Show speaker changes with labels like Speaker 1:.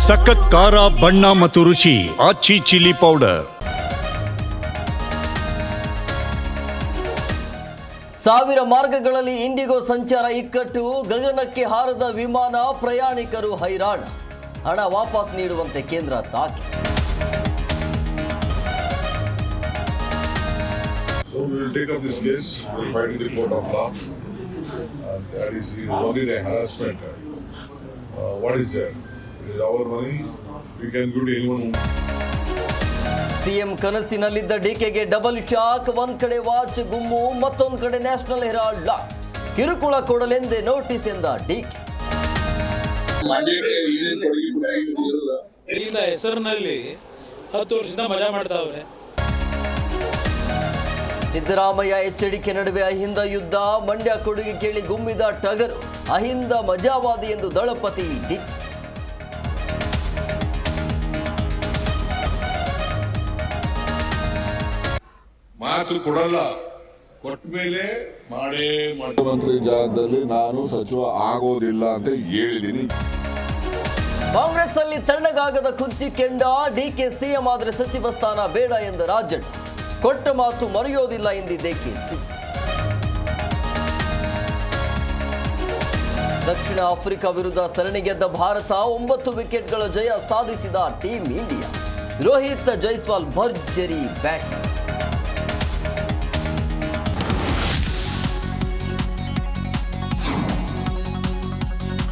Speaker 1: ಸಖತ್ ಖಾರ ಬಣ್ಣ ಮತ್ತು ರುಚಿ ಆಚಿ ಚಿಲ್ಲಿ ಪೌಡರ್.
Speaker 2: ಸಾವಿರ ಮಾರ್ಗಗಳಲ್ಲಿ ಇಂಡಿಗೋ ಸಂಚಾರ ಇಕ್ಕಟ್ಟು, ಗಗನಕ್ಕೆ ಹಾರದ ವಿಮಾನ, ಪ್ರಯಾಣಿಕರು ಹೈರಾಣ. ಹಣ ವಾಪಸ್ ನೀಡುವಂತೆ ಕೇಂದ್ರ ತಾಕೀತು.
Speaker 3: So we will take up this case, we will fight in the court of law. That is only the harassment. What is that? It is our money. We can give to anyone.
Speaker 2: CM ಕನಸಿನಲ್ಲಿದ್ದ ಡಿಕೆಗೆ double shock. ಒಂದ್ ಕಡೆ watch ಗುಮ್ಮು, ಮತ್ತೊಂದು ಕಡೆ national Herald lock. ಕಿರುಕುಳ ಕೊಡಲೆಂದೇ notice ಎಂದ DK.
Speaker 4: ಹೆಸರಿನಲ್ಲಿ 10 ವರ್ಷದಿಂದ ಮಜಾ ಮಾಡ್ತಾವ್ರೆ.
Speaker 2: ಸಿದ್ದರಾಮಯ್ಯ ಎಚ್ಚರಿಕೆ ನಡುವೆ ಅಹಿಂದ ಯುದ್ಧ. ಮಂಡ್ಯ ಕೊಡುಗೆ ಕೇಳಿ ಗುಮ್ಮಿದ ಟಗರು. ಅಹಿಂದ ಮಜಾವಾದಿ ಎಂದು ದಳಪತಿ ಡಿಚ್.
Speaker 3: ಮಾತು ಕೊಡಲ್ಲ, ಕೊಟ್ಟ ಮೇಲೆ ಮಾಡೇ
Speaker 5: ಮುಖ್ಯಮಂತ್ರಿ ಜಾಗದಲ್ಲಿ ನಾನು ಸಚಿವ ಆಗೋದಿಲ್ಲ ಅಂತ ಹೇಳಿದ್ದೀನಿ.
Speaker 2: ಕಾಂಗ್ರೆಸ್ ಅಲ್ಲಿ ತಣ್ಣಗಾಗದ ಕುರ್ಚಿ ಕೆಂಡ. ಡಿಕೆ ಸಿಎಂ ಆದರೆ ಸಚಿವ ಸ್ಥಾನ ಬೇಡ ಎಂದ ರಾಜಣ್ಣ. ಕೊಟ್ಟ ಮಾತು ಮರೆಯೋದಿಲ್ಲ ಎಂದಿದ್ದೆ ಕೆಸಿ. ದಕ್ಷಿಣ ಆಫ್ರಿಕಾ ವಿರುದ್ಧ ಸರಣಿ ಗೆದ್ದ ಭಾರತ. 9 ವಿಕೆಟ್ಗಳ ಜಯ ಸಾಧಿಸಿದ ಟೀಂ ಇಂಡಿಯಾ. ರೋಹಿತ್ ಜೈಸ್ವಾಲ್ ಭರ್ಜರಿ ಬ್ಯಾಟಿಂಗ್.